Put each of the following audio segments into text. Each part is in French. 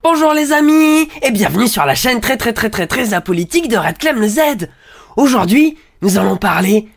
Bonjour les amis, et bienvenue sur la chaîne très apolitique de Red Clem le Z. Aujourd'hui, nous allons parler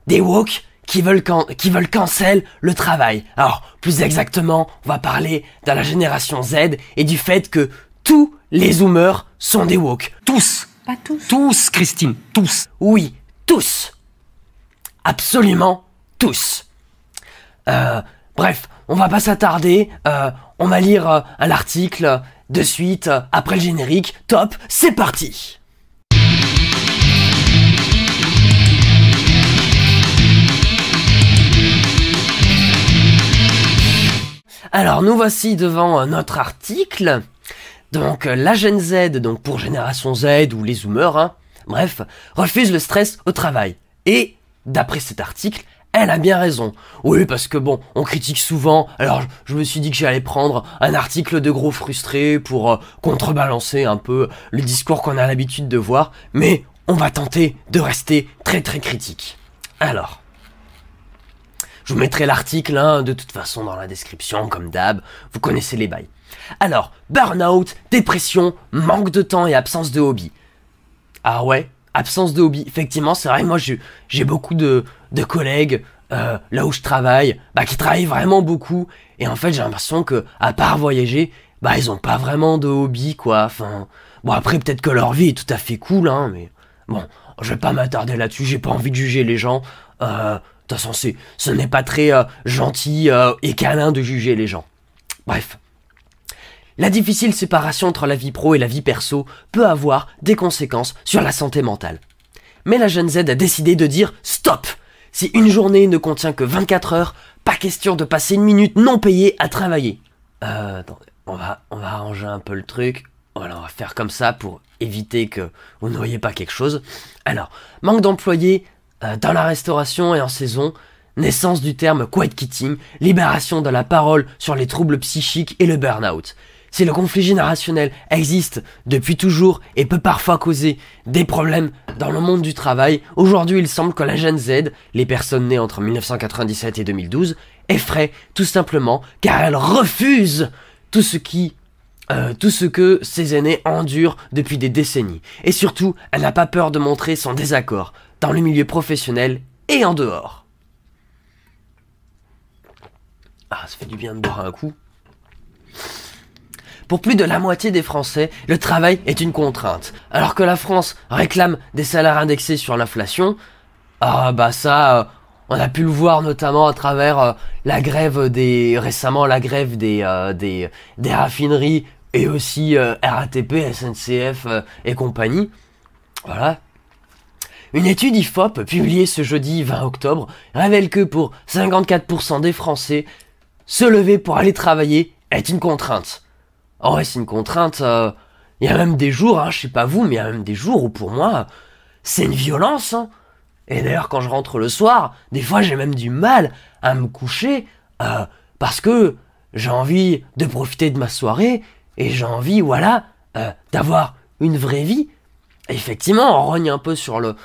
des woke qui veulent cancel le travail. Alors, plus exactement, on va parler de la génération Z et du fait que tous les zoomers sont des woke. Tous. Pas tous. Tous, Christine, tous. Oui, tous. Absolument tous. Bref, on va pas s'attarder, on va lire un article de suite, après le générique. Top, c'est parti. Alors, nous voici devant notre article. Donc, la Gen Z, donc pour Génération Z ou les Zoomers, hein, bref, refuse le stress au travail. Et, d'après cet article, elle a bien raison. Oui, parce que bon, on critique souvent, alors je me suis dit que j'allais prendre un article de gros frustrés pour contrebalancer un peu le discours qu'on a l'habitude de voir, mais on va tenter de rester très critique. Alors, je vous mettrai l'article de toute façon dans la description, comme d'hab, vous connaissez les bails. Alors, burn-out, dépression, manque de temps et absence de hobby. Ah ouais, absence de hobby. Effectivement, c'est vrai, moi j'ai beaucoup de collègues là où je travaille, qui travaillent vraiment beaucoup. Et en fait, j'ai l'impression que, à part voyager, ils ont pas vraiment de hobby, quoi. Enfin, bon, après, peut-être que leur vie est tout à fait cool, mais bon, je vais pas m'attarder là-dessus, j'ai pas envie de juger les gens. De toute façon, ce n'est pas très gentil et câlin de juger les gens. Bref. La difficile séparation entre la vie pro et la vie perso peut avoir des conséquences sur la santé mentale. Mais la Gen Z a décidé de dire stop. Si une journée ne contient que 24 heures, pas question de passer une minute non payée à travailler. Attendez, on va arranger un peu le truc. Voilà, on va faire comme ça pour éviter que vous ne voyez pas quelque chose. Alors, manque d'employés dans la restauration et en saison, naissance du terme quiet quitting, libération de la parole sur les troubles psychiques et le burn-out. Si le conflit générationnel existe depuis toujours et peut parfois causer des problèmes dans le monde du travail, aujourd'hui il semble que la Gen Z, les personnes nées entre 1997 et 2012, effraient tout simplement car elles refusent tout ce que ces aînés endurent depuis des décennies. Et surtout, elle n'a pas peur de montrer son désaccord dans le milieu professionnel et en dehors. Ah, ça fait du bien de boire un coup. Pour plus de la moitié des Français, le travail est une contrainte. Alors que la France réclame des salaires indexés sur l'inflation, on a pu le voir notamment à travers récemment la grève des raffineries et aussi RATP, SNCF et compagnie. Voilà. Une étude IFOP publiée ce jeudi 20 octobre révèle que pour 54% des Français, se lever pour aller travailler est une contrainte. Oh ouais, c'est une contrainte, y a même des jours, je sais pas vous, mais y a même des jours où pour moi, c'est une violence. Et d'ailleurs, quand je rentre le soir, des fois j'ai même du mal à me coucher, parce que j'ai envie de profiter de ma soirée, et j'ai envie, d'avoir une vraie vie. Et effectivement, on rogne un peu sur le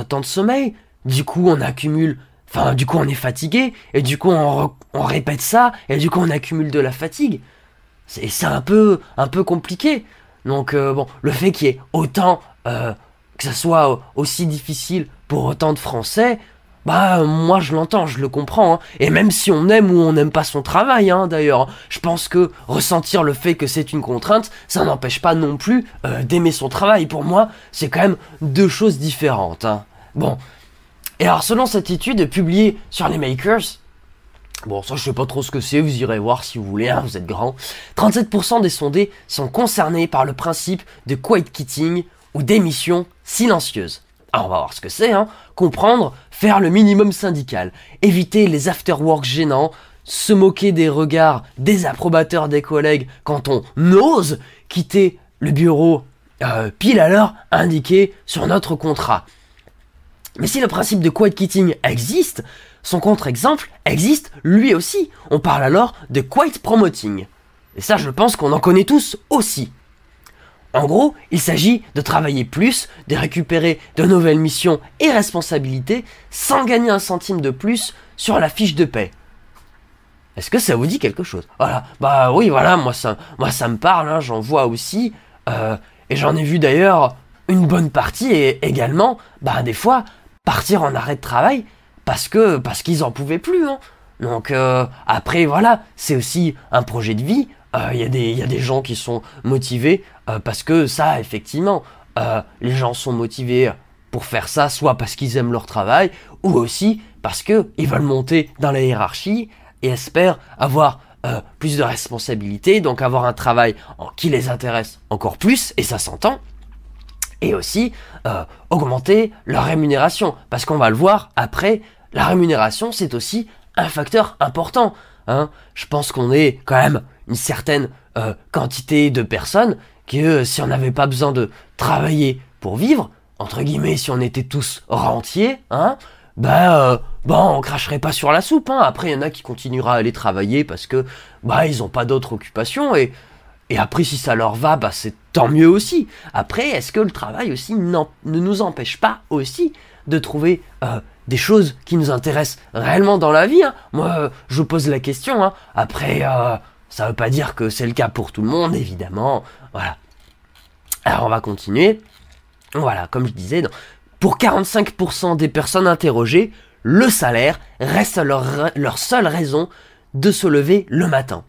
temps de sommeil, du coup on est fatigué, et du coup on répète ça, et du coup on accumule de la fatigue. C'est un peu compliqué. Donc le fait qu'il y ait autant, que ça soit aussi difficile pour autant de Français, moi je l'entends, je le comprends. Et même si on aime ou on n'aime pas son travail, d'ailleurs, je pense que ressentir le fait que c'est une contrainte, ça n'empêche pas non plus d'aimer son travail. Pour moi, c'est quand même deux choses différentes. Bon. Et alors selon cette étude publiée sur les Makers, bon, ça je sais pas trop ce que c'est, vous irez voir si vous voulez, vous êtes grand. 37% des sondés sont concernés par le principe de quiet quitting ou démission silencieuse. Alors on va voir ce que c'est, comprendre, faire le minimum syndical, éviter les after-work gênants, se moquer des regards désapprobateurs des collègues quand on ose quitter le bureau pile à l'heure indiquée sur notre contrat. Mais si le principe de quiet quitting existe, son contre-exemple existe lui aussi. On parle alors de quiet promoting. Et ça, je pense qu'on en connaît tous aussi. En gros, il s'agit de travailler plus, de récupérer de nouvelles missions et responsabilités sans gagner un centime de plus sur la fiche de paie. Est-ce que ça vous dit quelque chose? Voilà, bah oui, voilà, moi ça me parle, hein, j'en vois aussi, et j'en ai vu d'ailleurs une bonne partie, et également, bah des fois, partir en arrêt de travail, parce qu'ils en pouvaient plus, hein. Donc après, voilà, c'est aussi un projet de vie, il y a des gens qui sont motivés, parce que ça, effectivement, les gens sont motivés pour faire ça, soit parce qu'ils aiment leur travail, ou aussi parce qu'ils veulent monter dans la hiérarchie, et espèrent avoir plus de responsabilités, donc avoir un travail qui les intéresse encore plus, et ça s'entend, et aussi augmenter leur rémunération, parce qu'on va le voir après, la rémunération c'est aussi un facteur important, hein. Je pense qu'on est quand même une certaine quantité de personnes que si on n'avait pas besoin de travailler pour vivre, entre guillemets, si on était tous rentiers, hein, on cracherait pas sur la soupe, hein. Après, il y en a qui continuera à aller travailler parce que, ils ont pas d'autre occupation et après, si ça leur va, c'est tant mieux aussi. Après, est-ce que le travail aussi ne nous empêche pas aussi de trouver des choses qui nous intéressent réellement dans la vie, hein? Moi, je pose la question, hein. Après, ça veut pas dire que c'est le cas pour tout le monde, évidemment. Voilà. Alors, on va continuer. Voilà, comme je disais, pour 45% des personnes interrogées, le salaire reste leur seule raison de se lever le matin.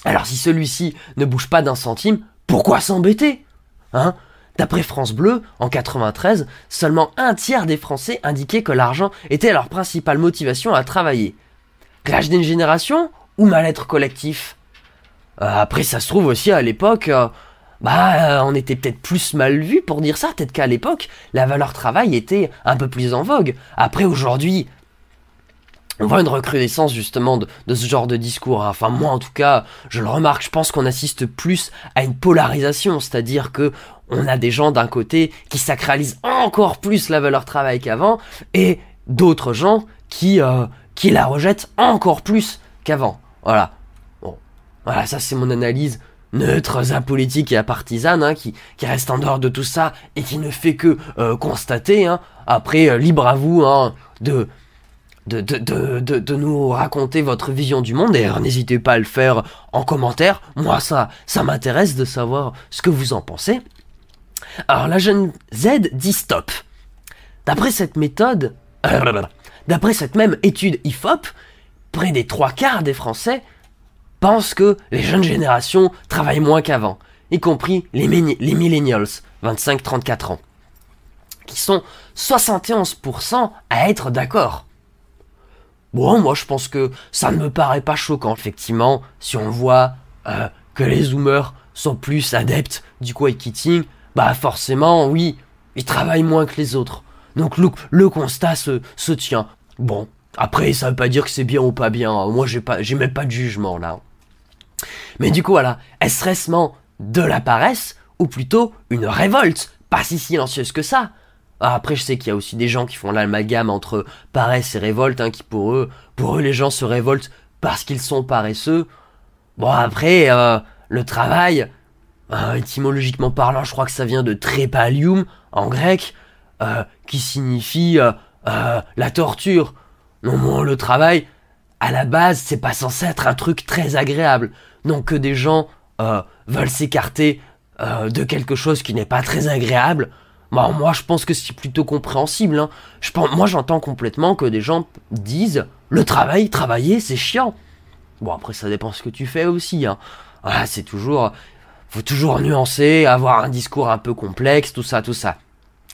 Alors si celui-ci ne bouge pas d'un centime, pourquoi s'embêter, hein? D'après France Bleu, en 93, seulement un tiers des Français indiquaient que l'argent était leur principale motivation à travailler. Clash d'une génération ou mal-être collectif? Après, ça se trouve aussi à l'époque... on était peut-être plus mal vu pour dire ça, peut-être qu'à l'époque, la valeur travail était un peu plus en vogue. Après, aujourd'hui, on voit une recrudescence justement de ce genre de discours, hein. Enfin, moi en tout cas, je le remarque, je pense qu'on assiste plus à une polarisation, c'est-à-dire que on a des gens d'un côté qui sacralisent encore plus la valeur travail qu'avant, et d'autres gens qui la rejettent encore plus qu'avant. Voilà. Bon, voilà, ça c'est mon analyse neutre, apolitique et apartisane, hein, qui reste en dehors de tout ça et qui ne fait que constater, hein. Après, libre à vous, hein, de nous raconter votre vision du monde, et n'hésitez pas à le faire en commentaire. Moi, ça m'intéresse de savoir ce que vous en pensez. Alors, la jeune Z dit stop. D'après cette méthode, d'après cette même étude IFOP, près des 3/4 des Français pensent que les jeunes générations travaillent moins qu'avant, y compris les millennials, 25-34 ans, qui sont 71% à être d'accord. Bon, moi je pense que ça ne me paraît pas choquant. Effectivement, si on voit que les zoomers sont plus adeptes du quiet quitting, forcément, oui, ils travaillent moins que les autres. Donc le constat se tient. Bon, après, ça veut pas dire que c'est bien ou pas bien. Moi, j'ai même pas de jugement là. Mais du coup, voilà, est-ce récemment de la paresse, ou plutôt une révolte, pas si silencieuse que ça? Après, je sais qu'il y a aussi des gens qui font l'amalgame entre paresse et révolte, hein, qui pour eux, les gens se révoltent parce qu'ils sont paresseux. Bon, après, le travail, étymologiquement parlant, je crois que ça vient de trépalium, en grec, qui signifie la torture. Non, bon, le travail, à la base, c'est pas censé être un truc très agréable. Donc que des gens veulent s'écarter de quelque chose qui n'est pas très agréable, moi je pense que c'est plutôt compréhensible, hein. Moi j'entends complètement que des gens disent le travailler c'est chiant. Bon, après ça dépend ce que tu fais aussi, hein. Voilà, faut toujours nuancer, avoir un discours un peu complexe, tout ça.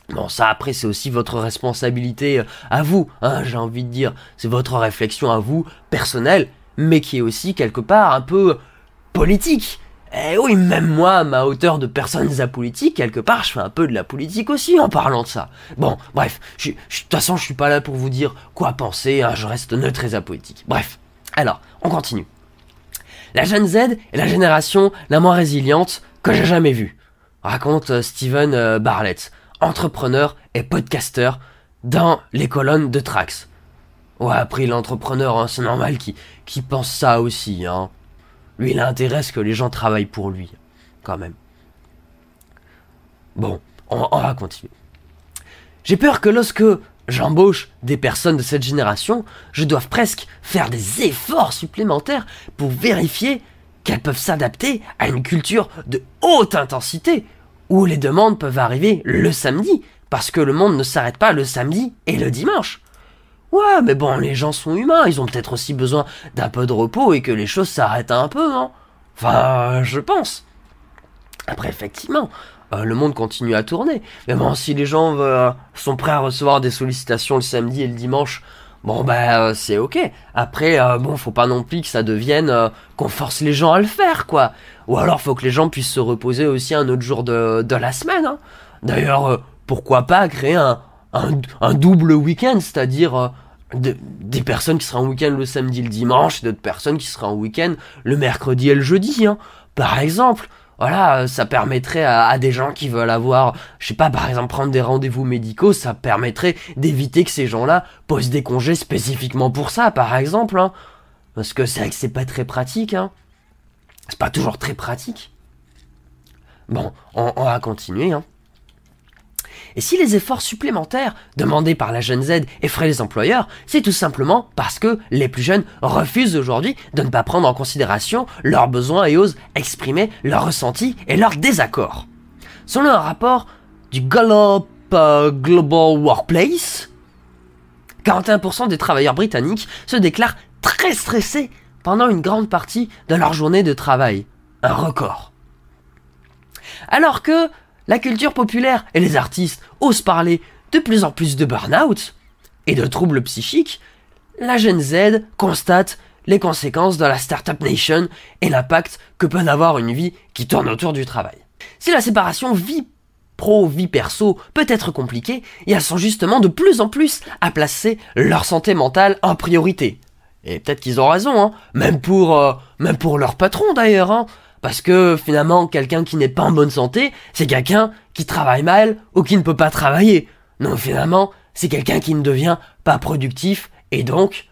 Bon, ça après c'est aussi votre responsabilité à vous, hein, j'ai envie de dire, c'est votre réflexion à vous, personnelle, mais qui est aussi quelque part un peu politique. Et oui, même moi, à ma hauteur de personne apolitique, quelque part, je fais un peu de la politique aussi en parlant de ça. Bon, bref, de toute façon, je suis pas là pour vous dire quoi penser, hein, je reste neutre et apolitique. Bref, alors, on continue. La jeune Z est la génération la moins résiliente que j'ai jamais vue, raconte Steven Bartlett, entrepreneur et podcasteur dans les colonnes de Trax. Ouais, après l'entrepreneur, hein, c'est normal qu'il pense ça aussi, hein. Lui, il intéresse que les gens travaillent pour lui, quand même. Bon, on va continuer. J'ai peur que lorsque j'embauche des personnes de cette génération, je dois presque faire des efforts supplémentaires pour vérifier qu'elles peuvent s'adapter à une culture de haute intensité, où les demandes peuvent arriver le samedi, parce que le monde ne s'arrête pas le samedi et le dimanche. Ouais, mais bon, les gens sont humains, ils ont peut-être aussi besoin d'un peu de repos et que les choses s'arrêtent un peu, hein. Enfin, je pense. Après, effectivement, le monde continue à tourner. Mais bon, si les gens sont prêts à recevoir des sollicitations le samedi et le dimanche, bon, c'est ok. Après, bon, faut pas non plus que ça devienne qu'on force les gens à le faire, quoi. Ou alors, faut que les gens puissent se reposer aussi un autre jour de la semaine, hein. D'ailleurs, pourquoi pas créer un double week-end, c'est-à-dire des personnes qui seraient en week-end le samedi et le dimanche, et d'autres personnes qui seraient en week-end le mercredi et le jeudi, hein. Par exemple, voilà, ça permettrait à des gens qui veulent avoir, je sais pas, par exemple prendre des rendez-vous médicaux, ça permettrait d'éviter que ces gens-là posent des congés spécifiquement pour ça, par exemple, hein. Parce que c'est vrai que c'est pas très pratique, hein. C'est pas toujours très pratique. Bon, on va continuer, hein. Et si les efforts supplémentaires demandés par la jeune Z effraient les employeurs, c'est tout simplement parce que les plus jeunes refusent aujourd'hui de ne pas prendre en considération leurs besoins et osent exprimer leurs ressentis et leurs désaccords. Selon un rapport du Gallup Global Workplace, 41% des travailleurs britanniques se déclarent très stressés pendant une grande partie de leur journée de travail. Un record. Alors que la culture populaire et les artistes osent parler de plus en plus de burn-out et de troubles psychiques, la Gen Z constate les conséquences de la Startup Nation et l'impact que peut avoir une vie qui tourne autour du travail. Si la séparation vie pro-vie perso peut être compliquée, elles sont justement de plus en plus à placer leur santé mentale en priorité. Et peut-être qu'ils ont raison, hein, même pour leur patron d'ailleurs, hein. Parce que finalement, quelqu'un qui n'est pas en bonne santé, c'est quelqu'un qui travaille mal ou qui ne peut pas travailler. Donc finalement, c'est quelqu'un qui ne devient pas productif et donc,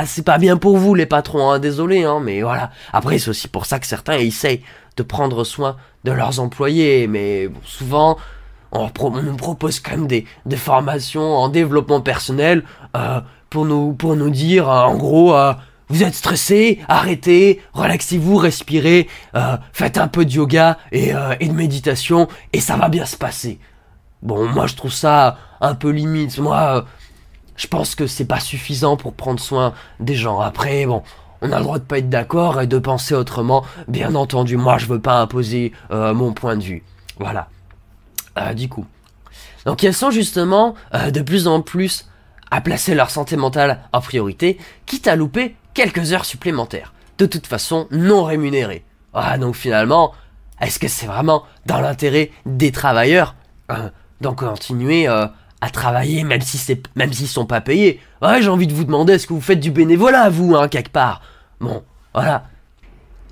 c'est pas bien pour vous les patrons, hein, désolé, hein, mais voilà. Après, c'est aussi pour ça que certains essayent de prendre soin de leurs employés, mais bon, souvent, on nous propose quand même des formations en développement personnel pour nous dire, en gros, vous êtes stressé, arrêtez, relaxez-vous, respirez, faites un peu de yoga et de méditation et ça va bien se passer. Bon, moi je trouve ça un peu limite. Moi, je pense que c'est pas suffisant pour prendre soin des gens. Après, bon, on a le droit de pas être d'accord et de penser autrement. Bien entendu, moi je veux pas imposer mon point de vue. Voilà. Du coup. Donc elles sont justement de plus en plus à placer leur santé mentale en priorité, quitte à louper quelques heures supplémentaires, de toute façon non rémunérées. Donc finalement, est-ce que c'est vraiment dans l'intérêt des travailleurs d'en continuer à travailler même s'ils sont pas payés? Ouais, j'ai envie de vous demander, est-ce que vous faites du bénévolat, vous, hein, quelque part? Bon, voilà.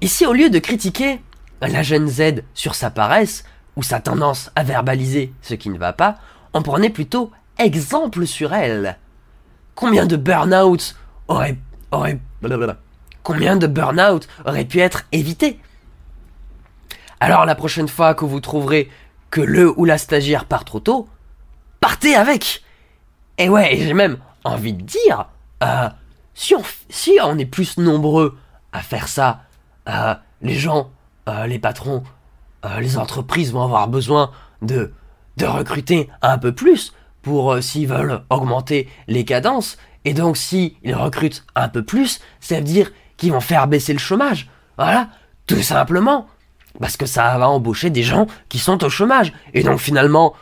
Ici, au lieu de critiquer la jeune Z sur sa paresse ou sa tendance à verbaliser ce qui ne va pas, on prenait plutôt exemple sur elle. Combien de burn-out aurait pu être évité? Alors la prochaine fois que vous trouverez que le ou la stagiaire part trop tôt, partez avec. Et ouais, j'ai même envie de dire, si on est plus nombreux à faire ça, les gens, les patrons, les entreprises vont avoir besoin de recruter un peu plus pour s'ils veulent augmenter les cadences. Et donc, s'ils recrutent un peu plus, ça veut dire qu'ils vont faire baisser le chômage. Voilà, tout simplement. Parce que ça va embaucher des gens qui sont au chômage. Et donc, finalement,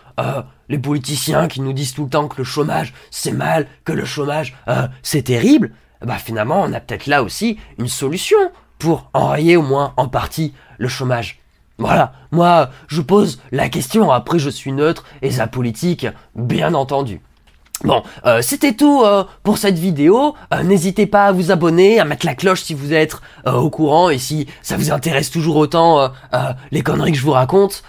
les politiciens qui nous disent tout le temps que le chômage, c'est mal, que le chômage, c'est terrible, finalement, on a peut-être là aussi une solution pour enrayer au moins en partie le chômage. Voilà, moi, je pose la question, après je suis neutre et apolitique, bien entendu. Bon, c'était tout pour cette vidéo. N'hésitez pas à vous abonner, à mettre la cloche si vous êtes au courant et si ça vous intéresse toujours autant les conneries que je vous raconte.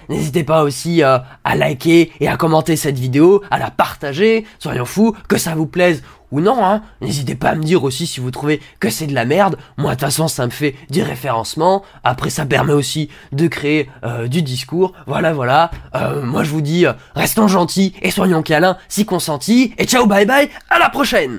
N'hésitez pas aussi à liker et à commenter cette vidéo, à la partager, soyons fous, que ça vous plaise ou non, hein. N'hésitez pas à me dire aussi si vous trouvez que c'est de la merde. Moi, de toute façon, ça me fait du référencement. Après, ça permet aussi de créer du discours. Voilà. Moi, je vous dis, restons gentils et soyons câlins si consentis. Et ciao, bye bye, à la prochaine!